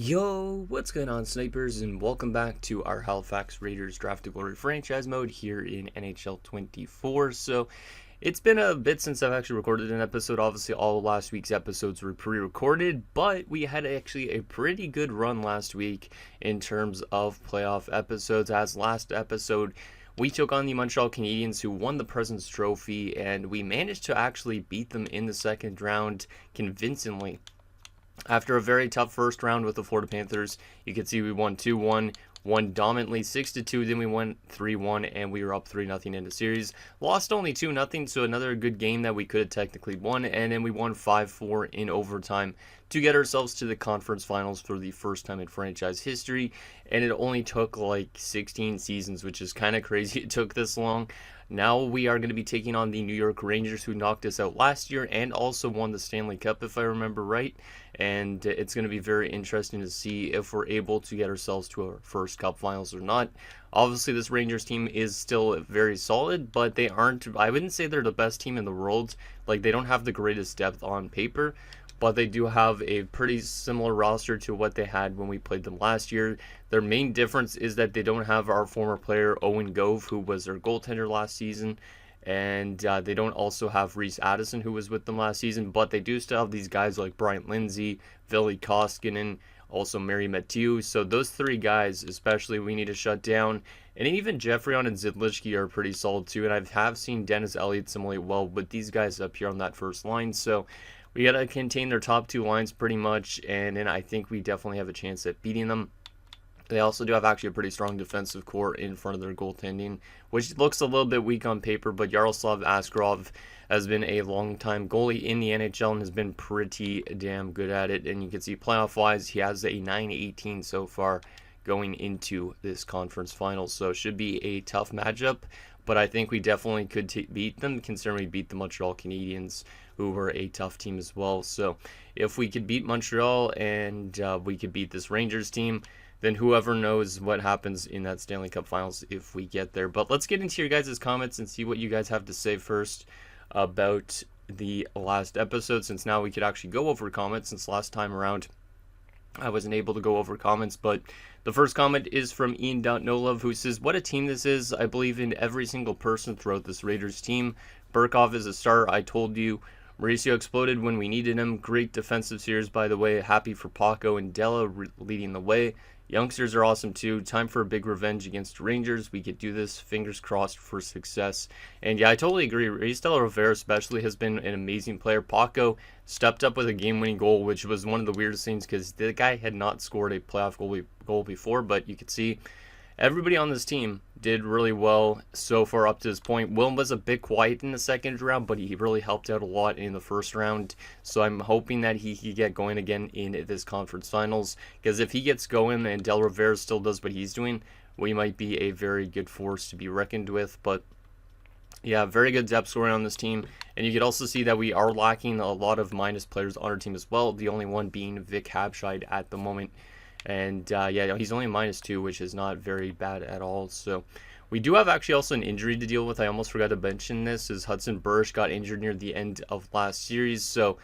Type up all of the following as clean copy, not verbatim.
Yo, what's going on, snipers, and welcome back to our Halifax Raiders Draft to Glory franchise mode here in NHL 24. So, it's been a bit since I've actually recorded an episode. Obviously, all of last week's episodes were pre-recorded, but we had actually a pretty good run last week in terms of playoff episodes. As last episode, we took on the Montreal Canadiens, who won the President's Trophy, and we managed to actually beat them in the second round convincingly. After a very tough first round with the Florida Panthers, you can see we won 2-1, won dominantly 6-2, then we won 3-1, and we were up 3-0 in the series. Lost only 2-0, so another good game that we could have technically won, and then we won 5-4 in overtime to get ourselves to the conference finals for the first time in franchise history, and it only took like 16 seasons, which is kind of crazy it took this long. Now we are going to be taking on the New York Rangers, who knocked us out last year and also won the Stanley Cup, if I remember right. And it's going to be very interesting to see if we're able to get ourselves to our first Cup finals or not. Obviously, this Rangers team is still very solid, but they aren't, I wouldn't say they're the best team in the world. Like, they don't have the greatest depth on paper, but they do have a pretty similar roster to what they had when we played them last year. Their main difference is that they don't have our former player Owen Gove, who was their goaltender last season, and they don't also have Reese Addison, who was with them last season, but they do still have these guys like Brian Lindsay, Ville Koskinen, also Mary Mathieu. So those three guys especially we need to shut down. And even Jeffrion and Zidlichki are pretty solid too, and I have seen Dennis Elliott simulate well with these guys up here on that first line. So we got to contain their top two lines pretty much, and then I think we definitely have a chance at beating them. They also do have actually a pretty strong defensive core in front of their goaltending, which looks a little bit weak on paper, but Yaroslav Askarov has been a long-time goalie in the NHL and has been pretty damn good at it. And you can see playoff-wise, he has a 9-18 so far going into this conference finals, so it should be a tough matchup, but I think we definitely could beat them, considering we beat the Montreal Canadiens, who were a tough team as well. So if we could beat Montreal and we could beat this Rangers team, then whoever knows what happens in that Stanley Cup Finals if we get there. But let's get into your guys' comments and see what you guys have to say first about the last episode, since now we could actually go over comments, since last time around I wasn't able to go over comments. But the first comment is from Ian.NoLove, who says, "What a team this is. I believe in every single person throughout this Raiders team. Burkhoff is a star, I told you. Mauricio exploded when we needed him. Great defensive series, by the way. Happy for Paco and Della leading the way. Youngsters are awesome too. Time for a big revenge against Rangers. We could do this. Fingers crossed for success." And yeah, I totally agree. Reese de Rivera especially has been an amazing player. Paco stepped up with a game-winning goal, which was one of the weirdest things because the guy had not scored a playoff goal before, but you could see everybody on this team did really well so far up to this point. Will was a bit quiet in the second round, but he really helped out a lot in the first round. So I'm hoping that he can get going again in this conference finals, because if he gets going and Del Rivera still does what he's doing, we might be a very good force to be reckoned with. But yeah, very good depth scoring on this team. And you could also see that we are lacking a lot of minus players on our team as well, the only one being Vic Habscheid at the moment. And yeah, he's only -2, which is not very bad at all. So we do have actually also an injury to deal with. I almost forgot to mention this, is Hudson Bursch got injured near the end of last series. So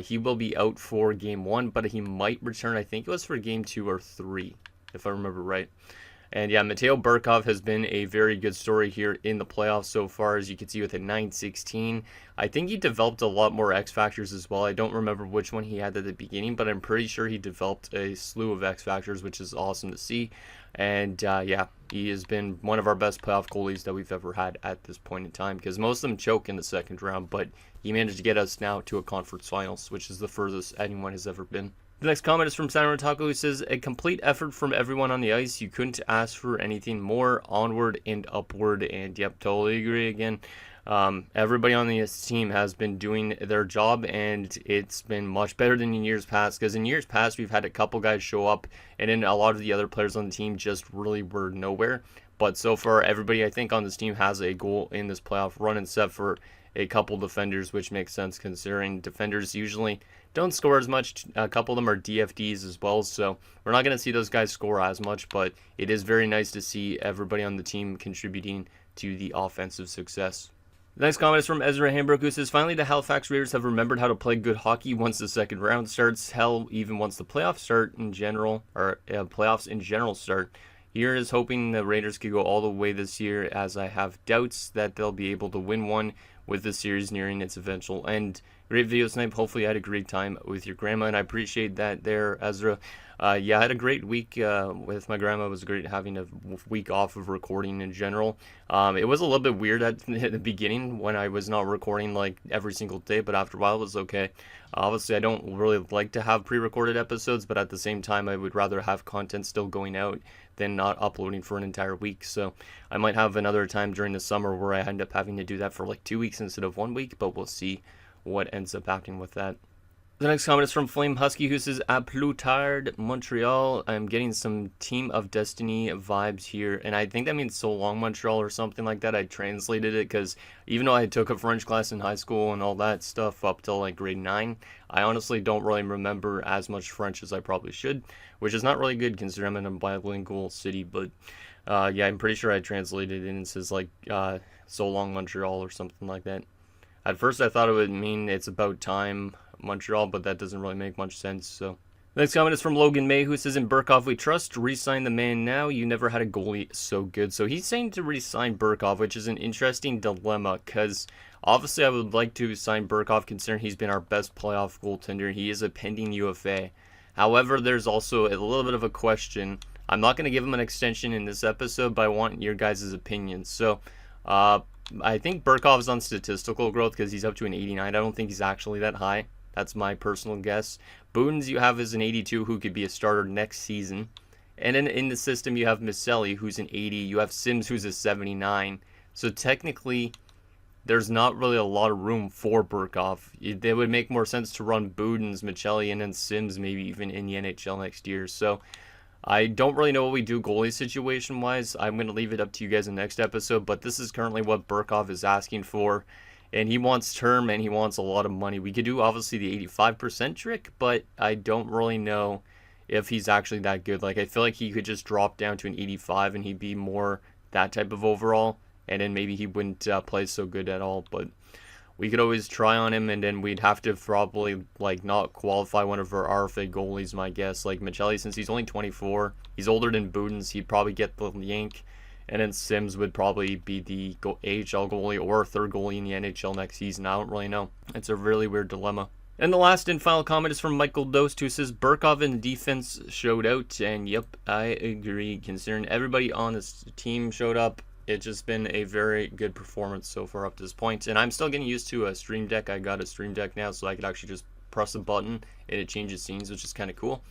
he will be out for game 1, but he might return. I think it was for game 2 or 3, if I remember right. And yeah, Mateo Burkhoff has been a very good story here in the playoffs so far, as you can see with a 9-16. I think he developed a lot more X Factors as well. I don't remember which one he had at the beginning, but I'm pretty sure he developed a slew of X Factors, which is awesome to see. And yeah, he has been one of our best playoff goalies that we've ever had at this point in time, because most of them choke in the second round, but he managed to get us now to a conference finals, which is the furthest anyone has ever been. The next comment is from Simon Taco, who says, "A complete effort from everyone on the ice. You couldn't ask for anything more. Onward and upward." And yep, totally agree again. Everybody on the team has been doing their job, and it's been much better than in years past, because in years past we've had a couple guys show up, and then a lot of the other players on the team just really were nowhere. But so far, everybody I think on this team has a goal in this playoff run, except for a couple defenders, which makes sense considering defenders usually don't score as much. A couple of them are DFDs as well, so we're not going to see those guys score as much, but it is very nice to see everybody on the team contributing to the offensive success. The next comment is from Ezra Hambrook, who says, finally the Halifax Raiders have remembered how to play good hockey once the second round starts. Hell, even once the playoffs start in general, or playoffs in general start. Here is hoping the Raiders could go all the way this year, as I have doubts that they'll be able to win one with the series nearing its eventual end. Great video, Snipe. Hopefully you had a great time with your grandma, and I appreciate that there, Ezra. Yeah, I had a great week with my grandma. It was great having a week off of recording in general. It was a little bit weird at the beginning when I was not recording like every single day, but after a while it was okay. Obviously, I don't really like to have pre-recorded episodes, but at the same time, I would rather have content still going out than not uploading for an entire week. So I might have another time during the summer where I end up having to do that for like 2 weeks instead of 1 week, but we'll see what ends up happening with that. The next comment is from Flame Husky, who says, "A plus tard, Montreal." I'm getting some Team of Destiny vibes here, and I think that means so long Montreal or something like that. I translated it because even though I took a French class in high school and all that stuff up till like grade 9, I honestly don't really remember as much French as I probably should, which is not really good considering I'm in a bilingual city. But yeah, I'm pretty sure I translated it and it says like "so long Montreal" or something like that. At first, I thought it would mean it's about time Montreal, but that doesn't really make much sense. So, next comment is from Logan May, who says, "In Burkov we trust. Re-sign the man now. You never had a goalie so good." So he's saying to re-sign Burkov, which is an interesting dilemma because obviously I would like to sign Burkov considering he's been our best playoff goaltender. He is a pending UFA. However, there's also a little bit of a question. I'm not going to give him an extension in this episode, but I want your guys' opinions. So, I think Burkov's on statistical growth because he's up to an 89. I don't think he's actually that high. That's my personal guess. Boons you have is an 82 who could be a starter next season. And then in the system you have Misselli who's an 80. You have Sims who's a 79. So technically there's not really a lot of room for Burkov. It would make more sense to run Boudens, Michelli, and then Sims maybe even in the NHL next year. So I don't really know what we do goalie situation-wise. I'm going to leave it up to you guys in the next episode, but this is currently what Burkov is asking for, and he wants term, and he wants a lot of money. We could do, obviously, the 85% trick, but I don't really know if he's actually that good. Like, I feel like he could just drop down to an 85, and he'd be more that type of overall, and then maybe he wouldn't play so good at all, but we could always try on him, and then we'd have to probably, like, not qualify one of our RFA goalies, my guess. Like, Michelli, since he's only 24, he's older than Boudens, he'd probably get the yank, and then Sims would probably be the AHL goalie or third goalie in the NHL next season. I don't really know. It's a really weird dilemma. And the last and final comment is from Michael Dost, who says, "Burkov in defense showed out," and yep, I agree. Considering everybody on this team showed up, it's just been a very good performance so far up to this point. And I'm still getting used to a Stream Deck. I got a Stream Deck now, so I could actually just press a button and it changes scenes, which is kind of cool.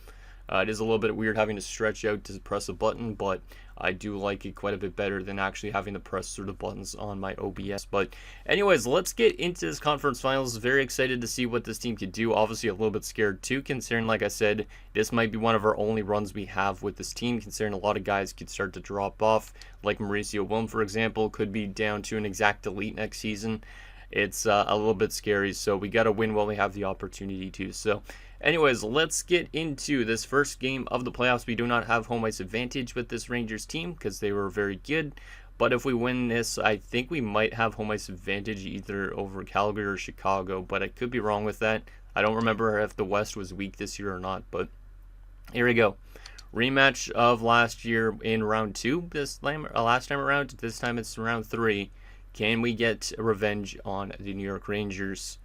It is a little bit weird having to stretch out to press a button, but I do like it quite a bit better than actually having to press through the buttons on my OBS. But anyways, let's get into this conference finals. Very excited to see what this team could do. Obviously a little bit scared too, considering, like I said, this might be one of our only runs we have with this team, considering a lot of guys could start to drop off. Like Mauricio Wilm, for example, could be down to an exact delete next season. It's a little bit scary, so we got to win while we have the opportunity to. So anyways, let's get into this first game of the playoffs. We do not have home ice advantage with this Rangers team because they were very good. But if we win this, I think we might have home ice advantage either over Calgary or Chicago. But I could be wrong with that. I don't remember if the West was weak this year or not. But here we go. Rematch of last year in round 2. Last time around. This time it's round 3. Can we get revenge on the New York Rangers?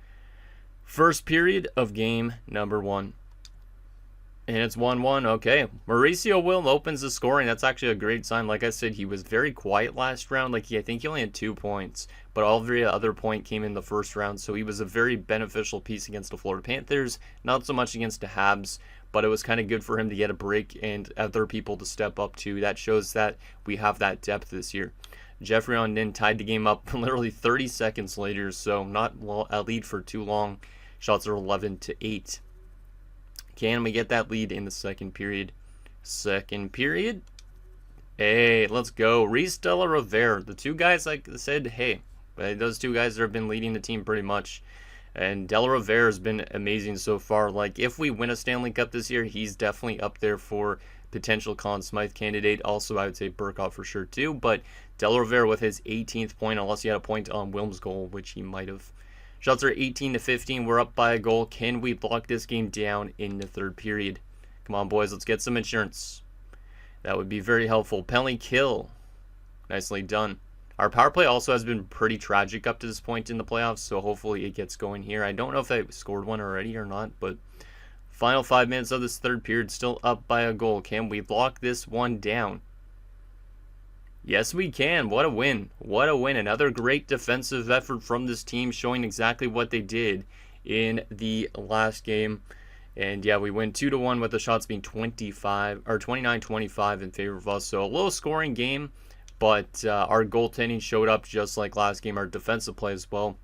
First period of game number 1. And it's 1-1. Okay. Mauricio Wilm opens the scoring. That's actually a great sign. Like I said, he was very quiet last round. I think he only had 2 points. But every other point came in the first round. So he was a very beneficial piece against the Florida Panthers. Not so much against the Habs. But it was kind of good for him to get a break and other people to step up too. That shows that we have that depth this year. Jeffrey Ondin tied the game up literally 30 seconds later. So not a lead for too long. Shots are 11-8. Can we get that lead in the second period? Second period. Hey, let's go. Reese de la Rivera. The two guys, like I said, hey, those two guys have been leading the team pretty much. And de la Rivera has been amazing so far. Like, if we win a Stanley Cup this year, he's definitely up there for potential Conn Smythe candidate. Also, I would say Burkov for sure too. But Del Rivera with his 18th point, unless he had a point on Wilm's goal, which he might have. Shots are 18-15. We're up by a goal. Can we block this game down in the third period? Come on, boys. Let's get some insurance. That would be very helpful. Penalty kill. Nicely done. Our power play also has been pretty tragic up to this point in the playoffs, so hopefully it gets going here. I don't know if they scored one already or not, but final 5 minutes of this third period, still up by a goal. Can we block this one down? Yes, we can. What a win. What a win. Another great defensive effort from this team, showing exactly what they did in the last game. And yeah, we win 2-1 with the shots being 29-25 in favor of us. So a low scoring game, but our goaltending showed up just like last game. Our defensive play as well.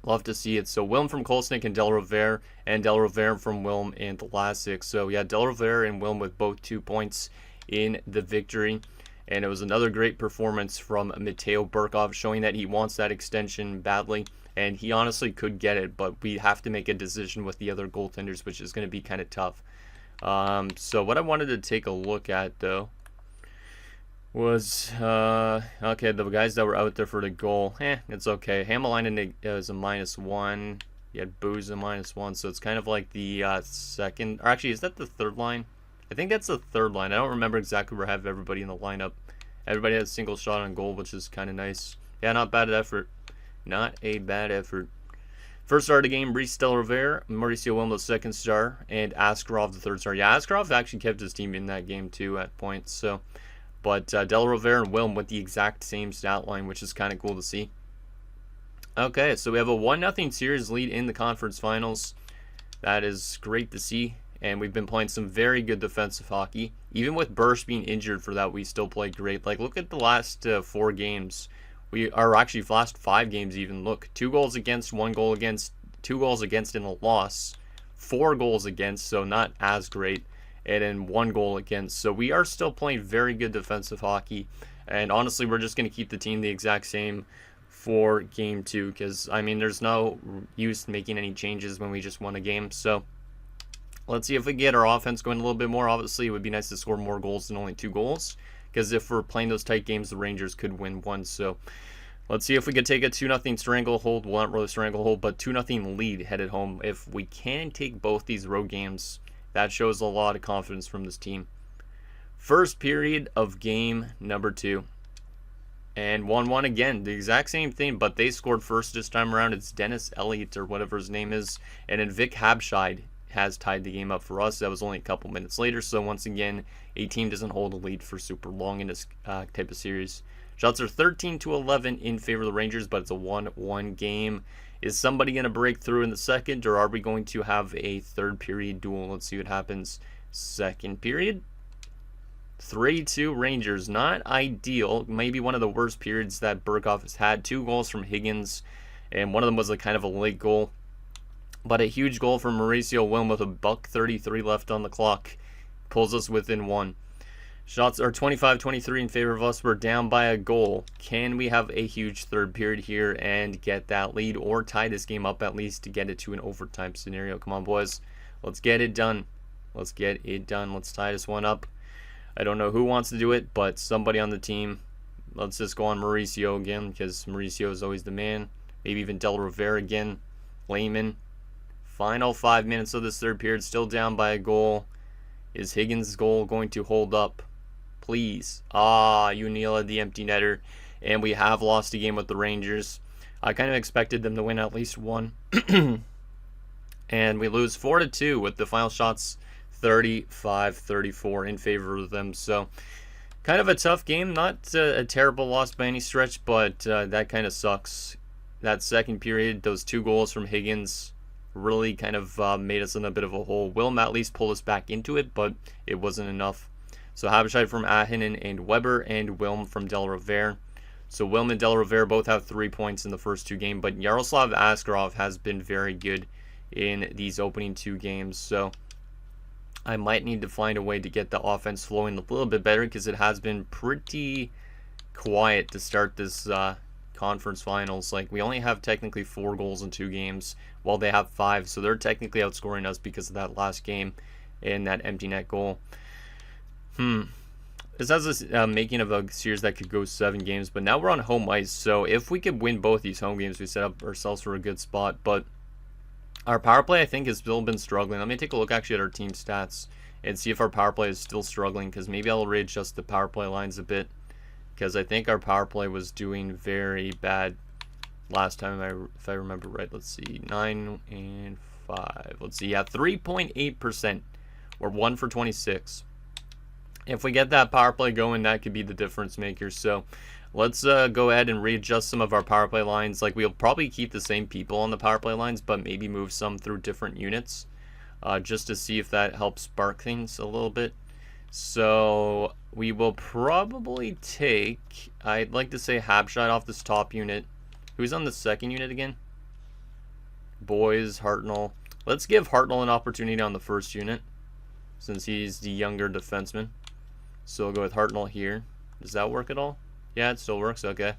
Love to see it. So Wilm from Kolsnik and Del Rivera from Wilm and Vlasic. So yeah, Del Rivera and Wilm with both 2 points in the victory. And it was another great performance from Mateo Burkov, showing that he wants that extension badly. And he honestly could get it, but we have to make a decision with the other goaltenders, which is going to be kind of tough. So what I wanted to take a look at, though, was, okay, the guys that were out there for the goal. It's okay. Hamalainen is a -1. You had Booze a -1, so it's kind of like the second. Or actually, is that the third line? I think that's the third line. I don't remember exactly where I have everybody in the lineup. Everybody has a single shot on goal, which is kind of nice. Yeah, not bad effort. Not a bad effort. First star of the game, Brice Del Rivera, Mauricio Wilm, the second star, and Askarov, the third star. Yeah, Askarov actually kept his team in that game, too, at points. So, but Del Rivera and Wilm with the exact same stat line, which is kind of cool to see. Okay, so we have a 1-0 series lead in the conference finals. That is great to see. And we've been playing some very good defensive hockey. Even with Bursch being injured for that, we still played great. Like, look at the last 4 games. We are actually last 5 games even. Look, 2 goals against, 1 goal against, 2 goals against in a loss, 4 goals against, so not as great, and then 1 goal against. So we are still playing very good defensive hockey. And honestly, we're just going to keep the team the exact same for game 2. Because, I mean, there's no use making any changes when we just won a game. So let's see if we get our offense going a little bit more. Obviously, it would be nice to score more goals than only 2 goals. Because if we're playing those tight games, the Rangers could win 1. So let's see if we could take a 2-0 stranglehold. Well, not really stranglehold, but 2-0 lead headed home. If we can take both these road games, that shows a lot of confidence from this team. First period of game number 2. And 1-1 again. The exact same thing, but they scored first this time around. It's Dennis Elliott or whatever his name is. And then Vic Habscheid has tied the game up for us. That was only a couple minutes later. So once again, a team doesn't hold a lead for super long in this type of series. Shots are 13-11 in favor of the Rangers, but it's a 1-1 game. Is somebody going to break through in the second, or are we going to have a third period duel? Let's see what happens. Second period. 3-2 Rangers. Not ideal. Maybe one of the worst periods that Burkov has had. 2 goals from Higgins, and one of them was a kind of a late goal. But a huge goal from Mauricio Wilm with a $1:33 left on the clock. Pulls us within 1. Shots are 25-23 in favor of us. We're down by a goal. Can we have a huge third period here and get that lead, or tie this game up at least to get it to an overtime scenario? Come on, boys. Let's get it done. Let's get it done. Let's tie this one up. I don't know who wants to do it, but somebody on the team. Let's just go on Mauricio again, because Mauricio is always the man. Maybe even Del Rivera again. Lehman. Final 5 minutes of this third period, still down by a goal. Is Higgins' goal going to hold up? Please. Unila, the empty netter. And we have lost a game with the Rangers. I kind of expected them to win at least 1. And we lose 4-2 with the final shots 35-34 in favor of them. So kind of a tough game. Not a terrible loss by any stretch, but that kind of sucks. That second period, those 2 goals from Higgins really kind of made us in a bit of a hole. Wilm at least pulled us back into it, but it wasn't enough. So Habscheid from Ahinen and Weber, and Wilm from Del Rivera. So Wilm and Del Rivera both have 3 points in the first 2 games, but Yaroslav Askarov has been very good in these opening 2 games. So I might need to find a way to get the offense flowing a little bit better, because it has been pretty quiet to start this conference finals. Like, we only have technically 4 goals in 2 games, while they have 5, so they're technically outscoring us because of that last game and that empty net goal. This has a making of a series that could go 7 games, but now we're on home ice. So if we could win both these home games, we set up ourselves for a good spot. But our power play, I think, has still been struggling. Let me take a look actually at our team stats and see if our power play is still struggling, because maybe I'll readjust the power play lines a bit, because I think our power play was doing very bad last time, if I remember right. Let's see, 9 and 5. Let's see, yeah, 3.8%. We're 1 for 26. If we get that power play going, that could be the difference maker. So let's go ahead and readjust some of our power play lines. Like, we'll probably keep the same people on the power play lines, but maybe move some through different units, just to see if that helps spark things a little bit. So we will probably take, I'd like to say, Habshot off this top unit. Who's on the second unit again? Boys, Hartnell. Let's give Hartnell an opportunity on the first unit, since he's the younger defenseman. So we'll go with Hartnell here. Does that work at all? Yeah, it still works. Okay.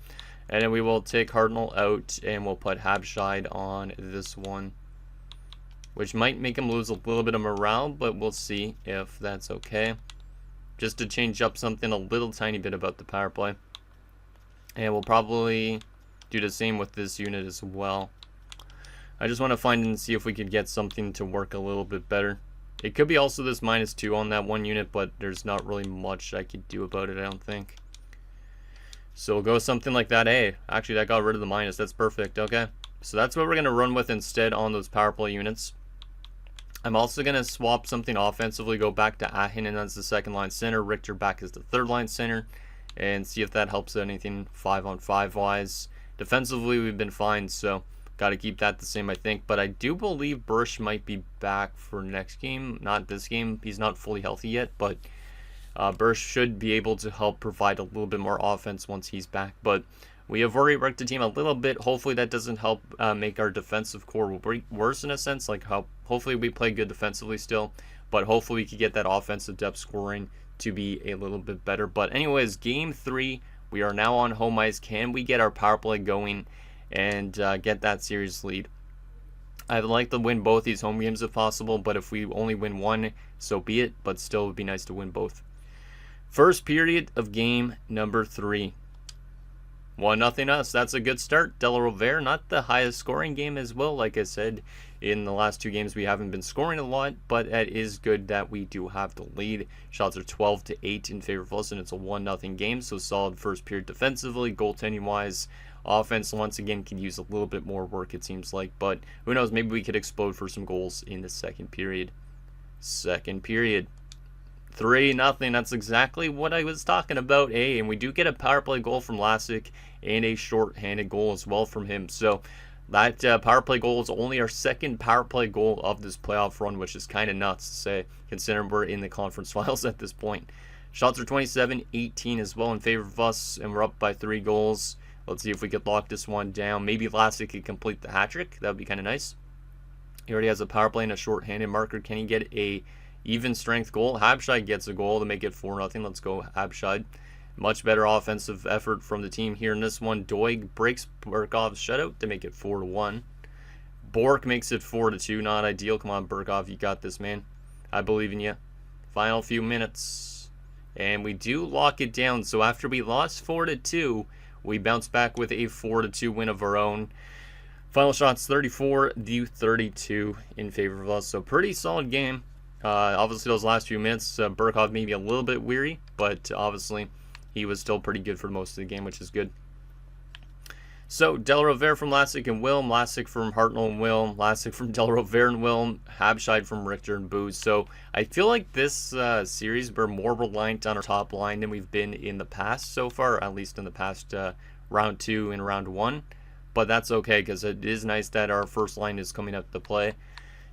And then we will take Hartnell out, and we'll put Habshide on this one, which might make him lose a little bit of morale, but we'll see if that's okay. Just to change up something a little tiny bit about the power play. And we'll probably do the same with this unit as well. I just want to find and see if we could get something to work a little bit better. It could be also this -2 on that one unit, but there's not really much I could do about it, I don't think. So we'll go something like that. Hey, actually that got rid of the minus. That's perfect. Okay. So that's what we're going to run with instead on those power play units. I'm also going to swap something offensively, go back to Ahinen as the second line center, Richter back as the third line center, and see if that helps anything 5-on-5 wise. Defensively, we've been fine, so got to keep that the same, I think. But I do believe Bursch might be back for next game, not this game. He's not fully healthy yet, but Bursch should be able to help provide a little bit more offense once he's back. But we have already wrecked the team a little bit. Hopefully that doesn't help make our defensive core worse in a sense. Like, hopefully we play good defensively still, but hopefully we could get that offensive depth scoring to be a little bit better. But anyways, game 3, we are now on home ice. Can we get our power play going and get that series lead? I'd like to win both these home games if possible, but if we only win one, so be it. But still, it would be nice to win both. First period of game number 3. 1-0 us. That's a good start. De La Rovere, not the highest scoring game as well. Like I said, in the last 2 games, we haven't been scoring a lot, but it is good that we do have the lead. Shots are 12-8 in favor of us, and it's a 1-0 game, so solid first period defensively. Goaltending-wise, offense, once again, could use a little bit more work, it seems like, but who knows, maybe we could explode for some goals in the second period. Second period. 3-0. That's exactly what I was talking about. Hey, and we do get a power play goal from Lassick and a short-handed goal as well from him. So that power play goal is only our second power play goal of this playoff run, which is kind of nuts to say, considering we're in the conference finals at this point. Shots are 27-18 as well in favor of us, and we're up by 3 goals. Let's see if we could lock this one down. Maybe Lassick could complete the hat trick. That would be kind of nice. He already has a power play and a short-handed marker. Can he get a even strength goal? Habshide gets a goal to make it 4-0. Let's go Habshide. Much better offensive effort from the team here in this one. Doig breaks Burkov's shutout to make it 4-1. Bork makes it 4-2. Not ideal. Come on, Burkov, you got this, man. I believe in you. Final few minutes, and we do lock it down. So after we lost 4-2, we bounce back with a 4-2 win of our own. Final shots 34-32 in favor of us. So pretty solid game. Obviously, those last few minutes, Burkov maybe a little bit weary, but obviously he was still pretty good for most of the game, which is good. So, De La Rovere from Lassick and Wilm, Lassick from Hartnell and Wilm, Lassick from De La Rovere and Wilm, Habshide from Richter and Booz. So, I feel like this series, we're more reliant on our top line than we've been in the past so far, at least in the past round 2 and round 1. But that's okay, because it is nice that our first line is coming up to play.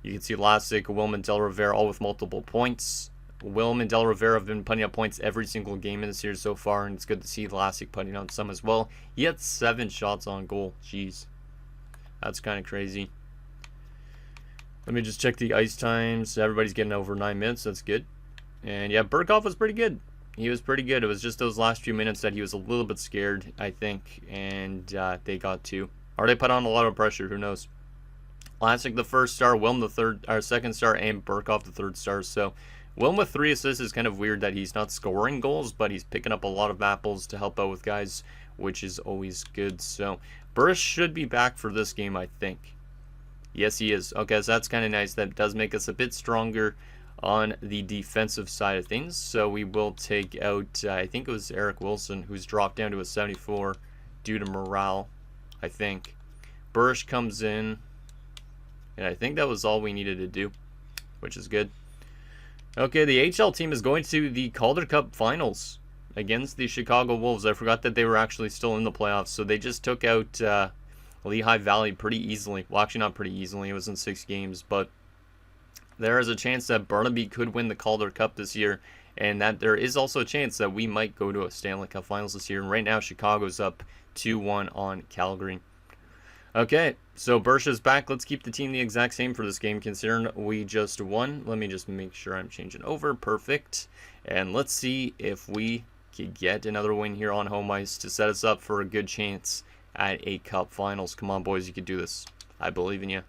You can see Lassick, Wilm, and De La Rovere all with multiple points. Wilm and De La Rovere have been putting up points every single game in the series so far, and it's good to see Lassick putting out some as well. He had 7 shots on goal. Jeez. That's kind of crazy. Let me just check the ice times. Everybody's getting over 9 minutes. That's good. And yeah, Burkov was pretty good. He was pretty good. It was just those last few minutes that he was a little bit scared, I think, and they got to. Or they put on a lot of pressure. Who knows? Lassick the first star, Wilm the second star, and Burkov the third star. So Wilm with 3 assists is kind of weird that he's not scoring goals, but he's picking up a lot of apples to help out with guys, which is always good. So Burris should be back for this game, I think. Yes, he is. Okay, so that's kind of nice. That does make us a bit stronger on the defensive side of things. So we will take out, I think it was Eric Wilson, who's dropped down to a 74 due to morale, I think. Burris comes in, and I think that was all we needed to do, which is good. Okay, the HL team is going to the Calder Cup Finals against the Chicago Wolves. I forgot that they were actually still in the playoffs, so they just took out Lehigh Valley pretty easily. Well, actually not pretty easily. It was in 6 games, but there is a chance that Burnaby could win the Calder Cup this year, and that there is also a chance that we might go to a Stanley Cup Finals this year. And right now, Chicago's up 2-1 on Calgary. Okay, so Bursch is back. Let's keep the team the exact same for this game, considering we just won. Let me just make sure I'm changing over. Perfect. And let's see if we can get another win here on home ice to set us up for a good chance at a Cup Finals. Come on, boys, you can do this. I believe in you.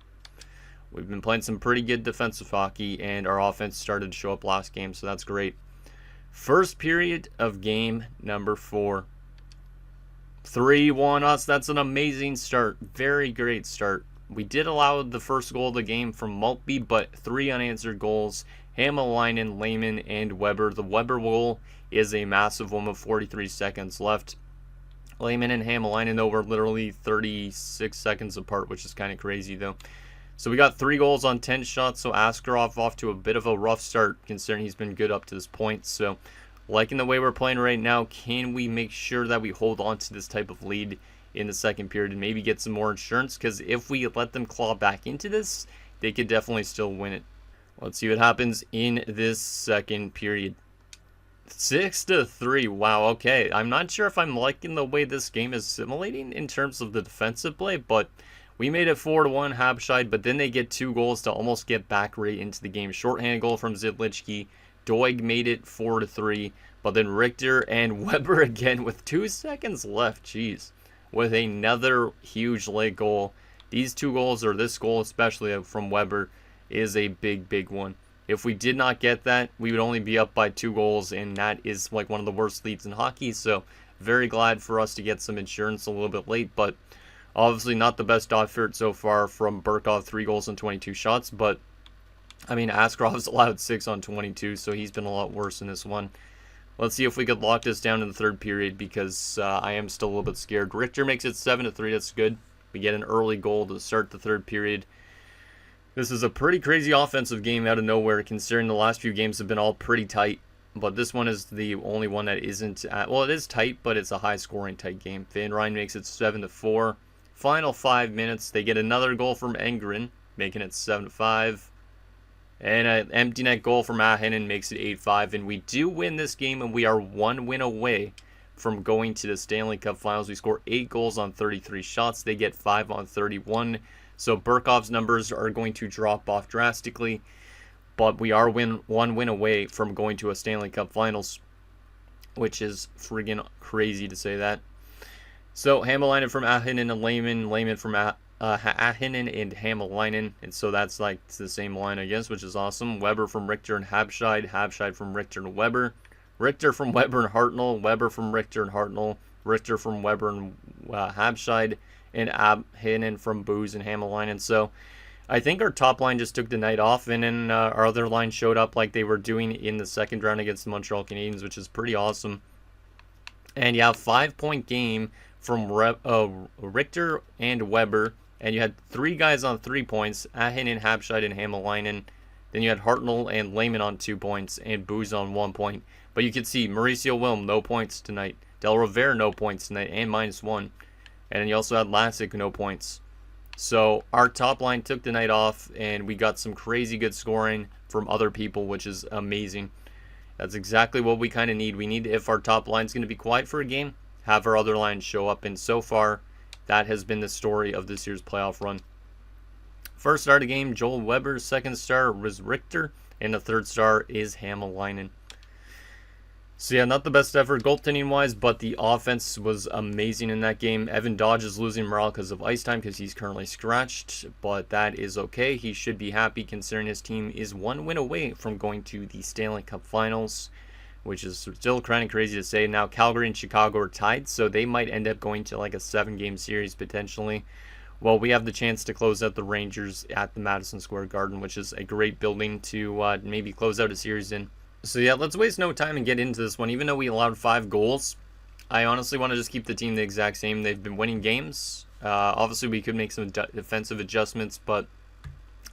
We've been playing some pretty good defensive hockey, and our offense started to show up last game, so that's great. First period of game number 4. 3-1 us. That's an amazing start. Very great start. We did allow the first goal of the game from Maltby, but 3 unanswered goals. Hamalainen, Lehman, and Weber. The Weber goal is a massive one with 43 seconds left. Lehman and Hamalainen, though, were literally 36 seconds apart, which is kind of crazy, though. So we got 3 goals on 10 shots, so Askarov off to a bit of a rough start, considering he's been good up to this point. So liking the way we're playing right now. Can we make sure that we hold on to this type of lead in the second period and maybe get some more insurance? Because if we let them claw back into this, they could definitely still win it. Let's see what happens in this second period. 6-3. Wow, okay. I'm not sure if I'm liking the way this game is simulating in terms of the defensive play, but we made it 4-1 Habscheid, but then they get 2 goals to almost get back right into the game. Shorthand goal from Zidlichki. Doig made it 4-3, but then Richter and Weber again with 2 seconds left, jeez, with another huge late goal. These 2 goals, or this goal especially from Weber, is a big one. If we did not get that, we would only be up by 2 goals, and that is like one of the worst leads in hockey, so very glad for us to get some insurance a little bit late, but obviously not the best effort so far from Burkov, 3 goals and 22 shots, but I mean, Askarov's allowed 6 on 22, so he's been a lot worse in this one. Let's see if we could lock this down in the third period, because I am still a little bit scared. Richter makes it 7-3, that's good. We get an early goal to start the third period. This is a pretty crazy offensive game out of nowhere, considering the last few games have been all pretty tight. But this one is the only one that isn't, well, it is tight, but it's a high-scoring tight game. Van Ryn makes it 7-4. Final 5 minutes, they get another goal from Engren, making it 7-5. And an empty net goal from Ahinen makes it 8-5. And we do win this game, and we are 1 win away from going to the Stanley Cup Finals. We score 8 goals on 33 shots. They get 5 on 31. So Burkov's numbers are going to drop off drastically. But we are 1 win away from going to a Stanley Cup Finals, which is friggin' crazy to say that. So Hamalainen from Ahinen and Lehman from Ahinen and Hamalainen, and so that's like the same line, I guess, which is awesome. Weber from Richter and Habscheid from Richter and Weber, Richter from Weber and Hartnell, Weber from Richter and Hartnell, Richter from Weber and Habscheid, and Ahinen from Booz and Hamalainen. So I think our top line just took the night off, and then our other line showed up like they were doing in the second round against the Montreal Canadiens, which is pretty awesome. And yeah, 5-point game from Richter and Weber. And you had 3 guys on 3 points, Ahinen, Habscheid, and Hamalainen. Then you had Hartnell and Lehman on 2 points, and Booz on 1 point. But you can see Mauricio Wilm, no points tonight. Del Rivera, no points tonight, and -1. And then you also had Lassick, no points. So our top line took the night off, and we got some crazy good scoring from other people, which is amazing. That's exactly what we kind of need. We need, if our top line's going to be quiet for a game, have our other lines show up. And so far, that has been the story of this year's playoff run. First star of the game, Joel Weber. Second star was Richter. And the third star is Hamalainen. So yeah, not the best effort goaltending wise, but the offense was amazing in that game. Evan Dodge is losing morale because of ice time because he's currently scratched, but that is okay. He should be happy considering his team is one win away from going to the Stanley Cup Finals, which is still kind of crazy to say. Now Calgary and Chicago are tied, so they might end up going to like a 7-game series potentially. Well, we have the chance to close out the Rangers at the Madison Square Garden, which is a great building to maybe close out a series in. So yeah, let's waste no time and get into this one. Even though we allowed 5 goals, I honestly want to just keep the team the exact same. They've been winning games. Obviously, we could make some defensive adjustments, but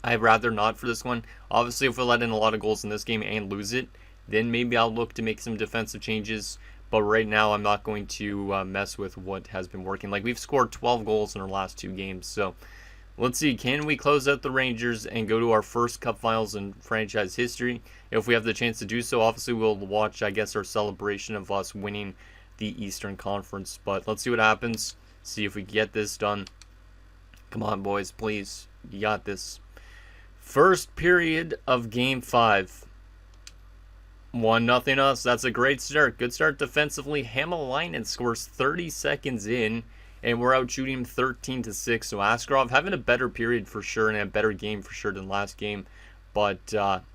I'd rather not for this one. Obviously, if we let in a lot of goals in this game and lose it, then maybe I'll look to make some defensive changes. But right now, I'm not going to mess with what has been working. Like, we've scored 12 goals in our last 2 games, so let's see, can we close out the Rangers and go to our first Cup Finals in franchise history? If we have the chance to do so, obviously we'll watch, I guess, our celebration of us winning the Eastern Conference. But let's see what happens. See if we get this done. Come on, boys, please. You got this. First period of Game 5. 1-0 us. That's a great start. Good start defensively. Hamalainen scores 30 seconds in, and we're out shooting 13-6. So Askarov having a better period for sure and a better game for sure than last game. But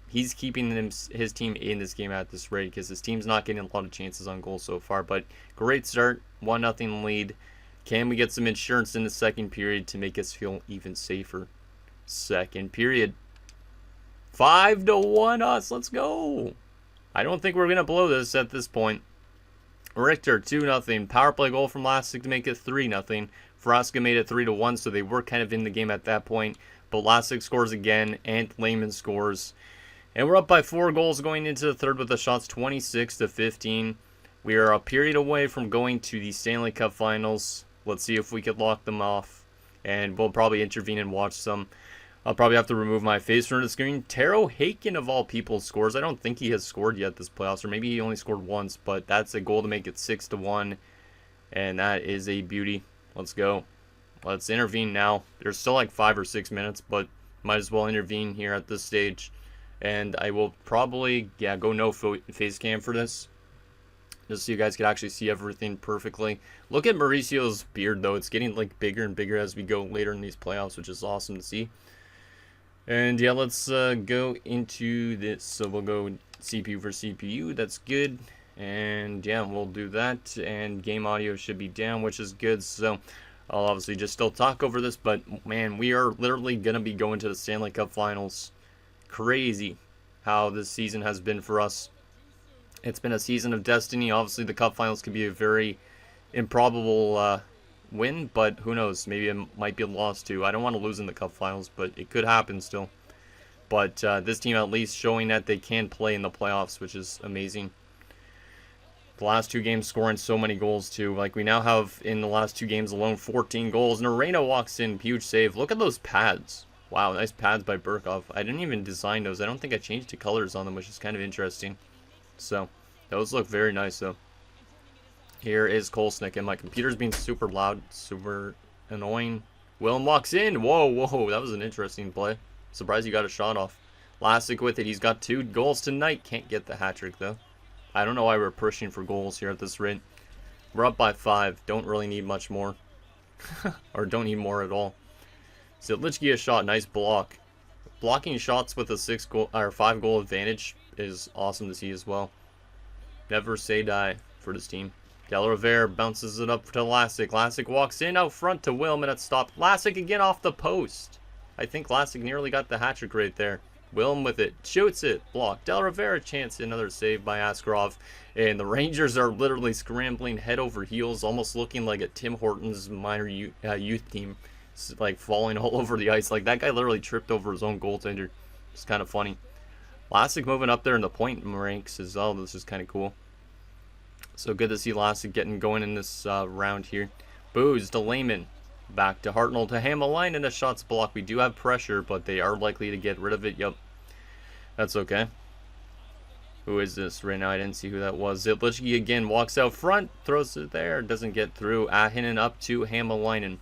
he's keeping his team in this game at this rate because his team's not getting a lot of chances on goal so far. But great start. 1-0 lead. Can we get some insurance in the second period to make us feel even safer? Second period. 5-1 us. Let's go. I don't think we're going to blow this at this point. Richter, 2-0. Power play goal from Lasik to make it 3-0. Frasca made it 3-1, so they were kind of in the game at that point. But Lasik scores again, and Lehman scores. And we're up by 4 goals going into the third with the shots 26-15. We are a period away from going to the Stanley Cup Finals. Let's see if we could lock them off. And we'll probably intervene and watch some. I'll probably have to remove my face from the screen. Taro Haken, of all people, scores. I don't think he has scored yet this playoffs, or maybe he only scored once, but that's a goal to make it 6-1, and that is a beauty. Let's go. Let's intervene now. There's still like 5 or 6 minutes, but might as well intervene here at this stage. And I will probably, go no face cam for this, just so you guys can actually see everything perfectly. Look at Mauricio's beard, though. It's getting like bigger and bigger as we go later in these playoffs, which is awesome to see. And yeah, let's go into this. So we'll go CPU for CPU. That's good. And yeah, we'll do that. And game audio should be down, which is good. So I'll obviously just still talk over this. But man, we are literally going to be going to the Stanley Cup Finals. Crazy how this season has been for us. It's been a season of destiny. Obviously, the Cup Finals could be a very improbable win, but who knows? Maybe it might be a loss too. I don't want to lose in the Cup Finals, but it could happen still. But this team at least showing that they can play in the playoffs, which is amazing. The last 2 games scoring so many goals too. Like we now have in the last 2 games alone 14 goals. And Arena walks in, huge save. Look at those pads. Wow, nice pads by Burkov. I didn't even design those. I don't think I changed the colors on them, which is kind of interesting. So those look very nice though. Here is Kolsnik, and my computer's being super loud, super annoying. Willem walks in. Whoa, that was an interesting play. Surprised he got a shot off. Lasik with it. He's got 2 goals tonight. Can't get the hat trick, though. I don't know why we're pushing for goals here at this rate. We're up by 5. Don't really need much more. Or don't need more at all. Zitlitsky a shot. Nice block. Blocking shots with a 5-goal advantage is awesome to see as well. Never say die for this team. Delriviere bounces it up to Lasik. Lasik walks in out front to Wilm, and it's stopped. Lasik again off the post. I think Lasik nearly got the hat trick right there. Wilm with it. Shoots it. Block. Delriviere chance. Another save by Askarov. And the Rangers are literally scrambling head over heels, almost looking like a Tim Hortons minor youth team. It's like falling all over the ice. Like that guy literally tripped over his own goaltender. It's kind of funny. Lasik moving up there in the point ranks as well. This is kind of cool. So good to see Lasik getting going in this round here. Booze to Lehman. Back to Hartnell to Hamalainen, and a shot's blocked. We do have pressure, but they are likely to get rid of it. Yep. That's okay. Who is this right now? I didn't see who that was. Zitlitsky again walks out front. Throws it there. Doesn't get through. Ahinen up to Hamalainen.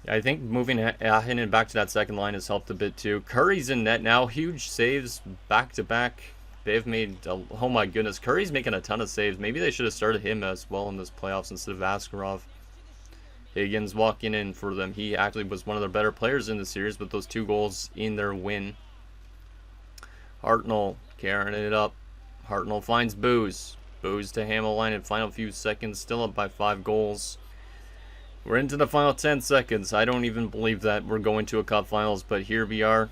I think moving Ahinen back to that second line has helped a bit too. Curry's in net now. Huge saves back to back. They've made, oh my goodness, Curry's making a ton of saves. Maybe they should have started him as well in this playoffs instead of Askarov. Higgins walking in for them. He actually was one of their better players in the series with those 2 goals in their win. Hartnell carrying it up. Hartnell finds Booze. Booze to Hamalainen. Final few seconds. Still up by 5 goals. We're into the final 10 seconds. I don't even believe that we're going to a cup finals, but here we are.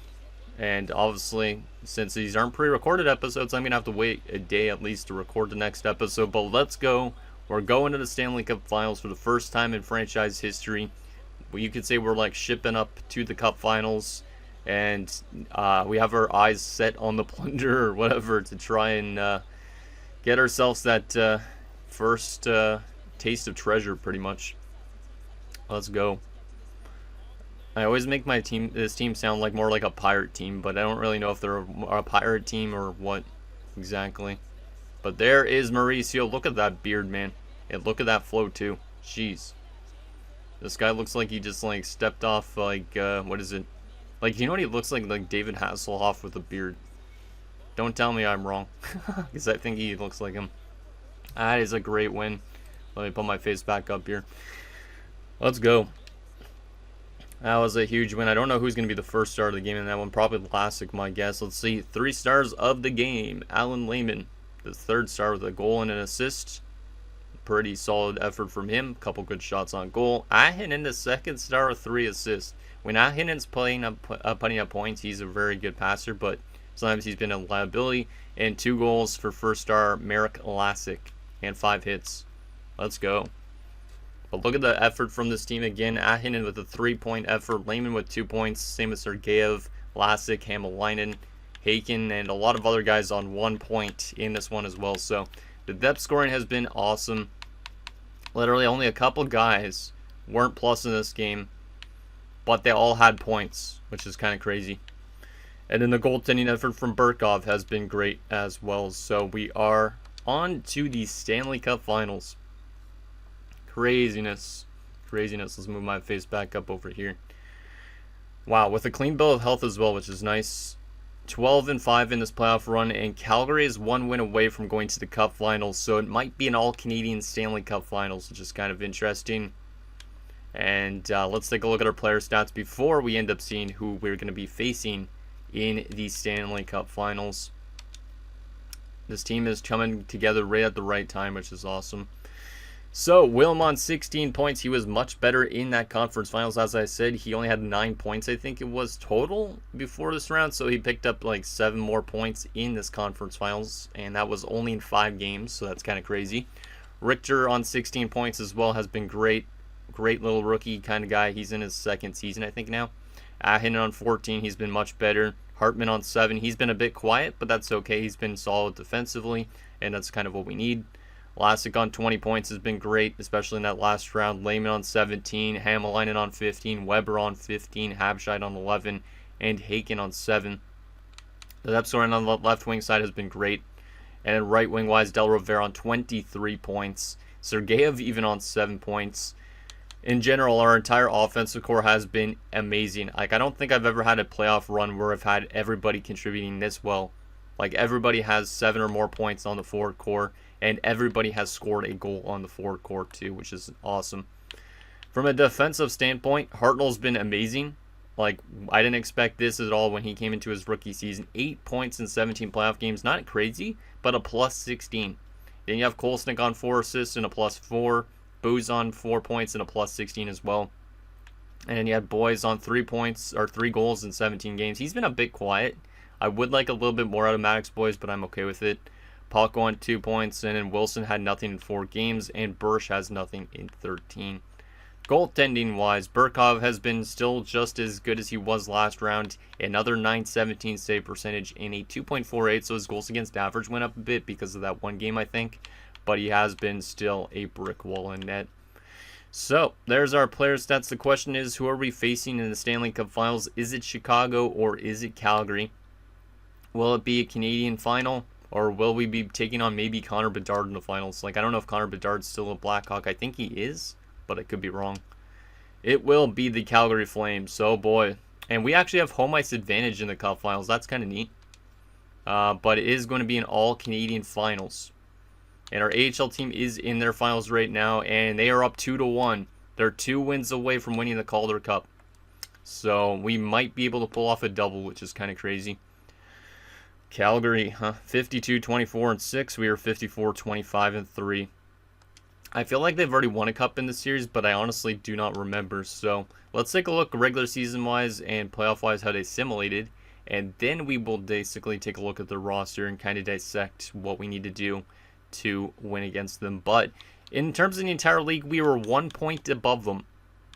And obviously, since these aren't pre-recorded episodes, I'm going to have to wait a day at least to record the next episode. But let's go. We're going to the Stanley Cup Finals for the first time in franchise history. You could say we're like shipping up to the Cup Finals. And we have our eyes set on the plunder or whatever to try and get ourselves that first taste of treasure, pretty much. Let's go. I always make this team sound like more like a pirate team, but I don't really know if they're a pirate team or what exactly. But there is Mauricio. Look at that beard, man. And look at that flow, too. Jeez. This guy looks like he just, like, stepped off, like, what is it? Like, you know what he looks like? Like David Hasselhoff with a beard. Don't tell me I'm wrong. Because I think he looks like him. That is a great win. Let me put my face back up here. Let's go. That was a huge win. I don't know who's going to be the first star of the game in that one. Probably Vlasic, my guess. Let's see. 3 stars of the game. Alan Lehman, the 3rd star with a goal and an assist. Pretty solid effort from him. Couple good shots on goal. Ahinen, the 2nd star with 3 assists. When Ahinen's putting up points, he's a very good passer, but sometimes he's been a liability. And 2 goals for 1st star Marek Vlasic and 5 hits. Let's go. But look at the effort from this team again. Ahinen with a 3-point effort. Lehman with 2 points. Same as Sergeyev, Vlasic, Hamalainen, Haken, and a lot of other guys on 1 point in this one as well. So the depth scoring has been awesome. Literally only a couple guys weren't plus in this game, but they all had points, which is kind of crazy. And then the goaltending effort from Burkov has been great as well. So we are on to the Stanley Cup Finals. Craziness. Craziness. Let's move my face back up over here. Wow, with a clean bill of health as well, which is nice. 12-5 in this playoff run, and Calgary is 1 win away from going to the Cup Finals, so it might be an all-Canadian Stanley Cup Finals, which is kind of interesting. And let's take a look at our player stats before we end up seeing who we're going to be facing in the Stanley Cup Finals. This team is coming together right at the right time, which is awesome. So, Wilmon, 16 points. He was much better in that conference finals. As I said, he only had 9 points, I think it was, total before this round. So, he picked up like 7 more points in this conference finals. And that was only in 5 games, so that's kind of crazy. Richter on 16 points as well has been great. Great little rookie kind of guy. He's in his 2nd season, I think, now. Ahinen on 14. He's been much better. Hartman on 7. He's been a bit quiet, but that's okay. He's been solid defensively, and that's kind of what we need. Vlasic on 20 points has been great, especially in that last round. Lehman on 17, Hamalainen on 15, Weber on 15, Habscheid on 11, and Haken on 7. The depth scoring on the left wing side has been great. And then right wing wise, Del Rivera on 23 points. Sergeyev even on 7 points. In general, our entire offensive core has been amazing. Like, I don't think I've ever had a playoff run where I've had everybody contributing this well. Like, everybody has 7 or more points on the forward core. And everybody has scored a goal on the forward core too, which is awesome. From a defensive standpoint, Hartnell's been amazing. Like, I didn't expect this at all when he came into his rookie season. 8 points in 17 playoff games. Not crazy, but a plus 16. Then you have Kolesnik on 4 assists and a plus 4. Booze on 4 points and a plus 16 as well. And then you had Boys on 3 points, or 3 goals in 17 games. He's been a bit quiet. I would like a little bit more out of Maddox Boys, but I'm okay with it. Palko on 2 points, and then Wilson had nothing in 4 games, and Bursch has nothing in 13. Goaltending-wise, Burkov has been still just as good as he was last round. Another .917 save percentage and a 2.48, so his goals against average went up a bit because of that one game, I think. But he has been still a brick wall in net. So, there's our player stats. The question is, who are we facing in the Stanley Cup Finals? Is it Chicago or is it Calgary? Will it be a Canadian final? Or will we be taking on maybe Connor Bedard in the finals? Like, I don't know if Connor Bedard's still a Blackhawk. I think he is, but I could be wrong. It will be the Calgary Flames. So, boy. And we actually have home ice advantage in the Cup Finals. That's kind of neat. but it is going to be an all-Canadian finals. And our AHL team is in their finals right now, and they are up 2-1. They're 2 wins away from winning the Calder Cup. So we might be able to pull off a double, which is kind of crazy. Calgary, 52-24-6. We are 54-25-3. I feel like they've already won a cup in the series, but I honestly do not remember. So let's take a look regular season-wise and playoff-wise how they simulated. And then we will basically take a look at the roster and kind of dissect what we need to do to win against them. But in terms of the entire league, we were 1 point above them.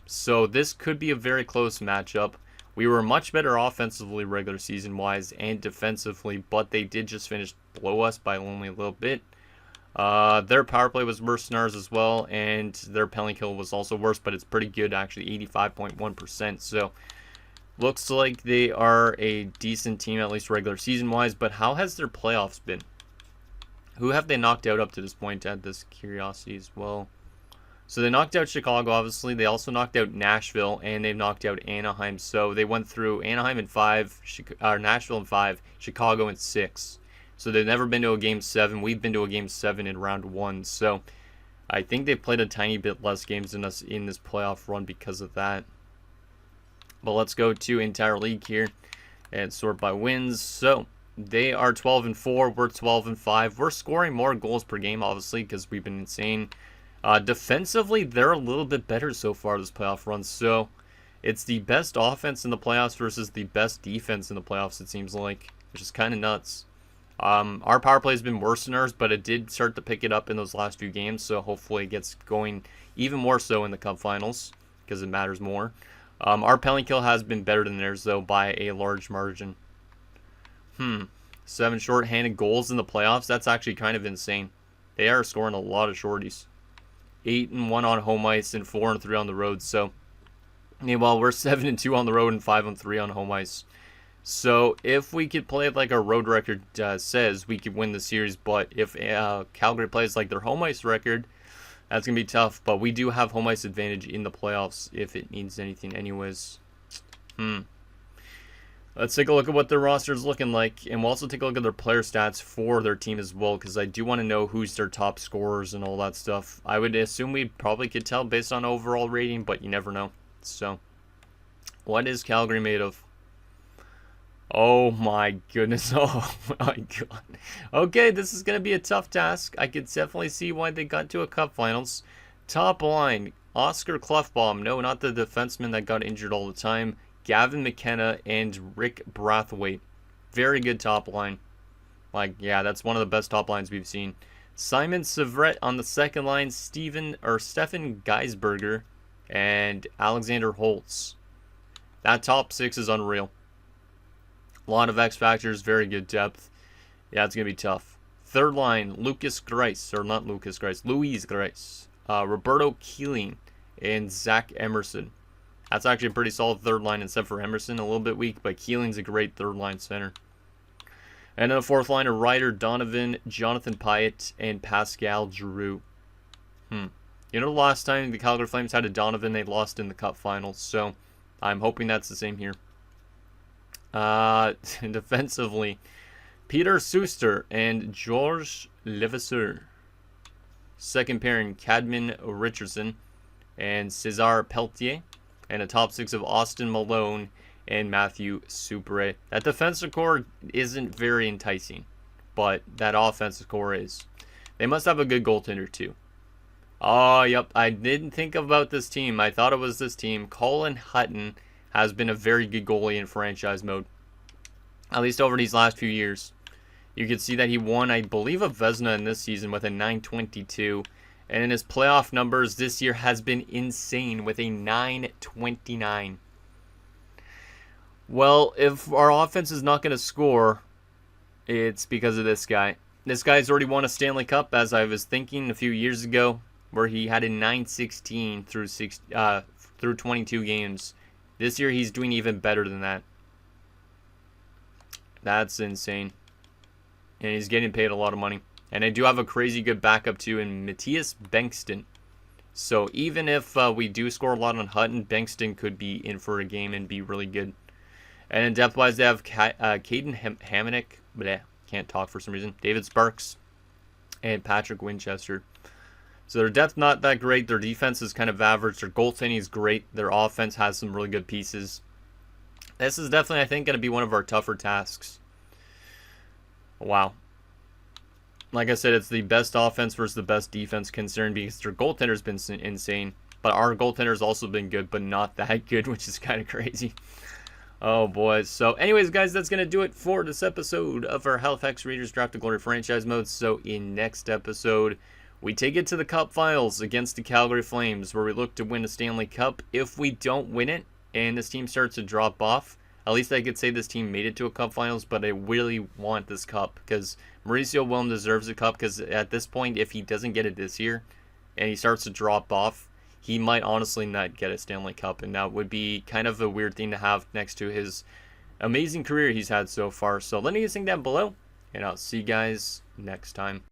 So this could be a very close matchup. We were much better offensively regular season-wise and defensively, but they did just finish below us by only a little bit. Their power play was worse than ours as well, and their penalty kill was also worse, but it's pretty good actually, 85.1%. So looks like they are a decent team, at least regular season-wise, but how has their playoffs been? Who have they knocked out up to this point? I had this curiosity as well. So they knocked out Chicago, obviously. They also knocked out Nashville, and they've knocked out Anaheim. So they went through Anaheim in 5, Nashville in 5, Chicago in 6. So they've never been to a Game 7. We've been to a Game 7 in round 1. So I think they've played a tiny bit less games than us in this playoff run because of that. But let's go to entire league here and sort by wins. So they are 12-4. We're 12-5. We're scoring more goals per game, obviously, because we've been insane. Defensively, they're a little bit better so far this playoff run. So it's the best offense in the playoffs versus the best defense in the playoffs, it seems like, which is kind of nuts. Our power play has been worse than ours, but it did start to pick it up in those last few games. So hopefully it gets going even more so in the Cup Finals because it matters more. Our penalty kill has been better than theirs, though, by a large margin. 7 short-handed goals in the playoffs. That's actually kind of insane. They are scoring a lot of shorties. 8-1 on home ice and 4-3 on the road. So, meanwhile, we're 7-2 on the road and 5-3 on home ice. So, if we could play it like our road record says, we could win the series. But if Calgary plays like their home ice record, that's going to be tough. But we do have home ice advantage in the playoffs if it needs anything anyways. Let's take a look at what their roster is looking like, and we'll also take a look at their player stats for their team as well, because I do want to know who's their top scorers and all that stuff. I would assume we probably could tell based on overall rating, but you never know. So, what is Calgary made of? Oh my goodness, oh my god. Okay, this is going to be a tough task. I could definitely see why they got to a Cup Finals. Top line, Oscar Clefbaum. No, not the defenseman that got injured all the time. Gavin McKenna and Rick Brathwaite. Very good top line. Like, yeah, that's one of the best top lines we've seen. Simon Severett on the second line. Stefan Geisberger and Alexander Holtz. That top 6 is unreal. A lot of X factors, very good depth. Yeah, it's going to be tough. Third line, Luis Greiss. Roberto Keeling and Zach Emerson. That's actually a pretty solid third line, except for Emerson, a little bit weak, but Keeling's a great third line center. And then the fourth line are Ryder Donovan, Jonathan Pyatt, and Pascal Giroux. You know, the last time the Calgary Flames had a Donovan, they lost in the Cup Finals, so I'm hoping that's the same here. Defensively, Peter Suster and Georges Levasseur. Second pairing, Cadman Richardson and Cesar Pelletier. And a top 6 of Austin Malone and Matthew Supre. That defensive core isn't very enticing, but that offensive core is. They must have a good goaltender too. Oh, yep, I didn't think about this team. I thought it was this team. Colin Hutton has been a very good goalie in franchise mode, at least over these last few years. You can see that he won, I believe, a Vezina in this season with a .922. And in his playoff numbers this year has been insane with a .929. Well, if our offense is not going to score, it's because of this guy. This guy's already won a Stanley Cup, as I was thinking a few years ago, where he had a .916 through 22 games. This year he's doing even better than that. That's insane. And he's getting paid a lot of money. And I do have a crazy good backup too in Matthias Bengtsson. So even if we do score a lot on Hutton, Bengtsson could be in for a game and be really good. And in depth-wise, they have Caden Hamonic. Can't talk for some reason. David Sparks and Patrick Winchester. So their depth not that great. Their defense is kind of average. Their goaltending is great. Their offense has some really good pieces. This is definitely, I think, going to be one of our tougher tasks. Wow. Like I said, it's the best offense versus the best defense concern because their goaltender's been insane. But our goaltender's also been good, but not that good, which is kind of crazy. Oh, boy. So, anyways, guys, that's going to do it for this episode of our Halifax Raiders Draft to Glory franchise mode. So, in next episode, we take it to the Cup Finals against the Calgary Flames, where we look to win a Stanley Cup. If we don't win it and this team starts to drop off, at least I could say this team made it to a Cup Finals, but I really want this Cup because Mauricio Wilm deserves a Cup because at this point, if he doesn't get it this year and he starts to drop off, he might honestly not get a Stanley Cup, and that would be kind of a weird thing to have next to his amazing career he's had so far. So let me know what you think down below, and I'll see you guys next time.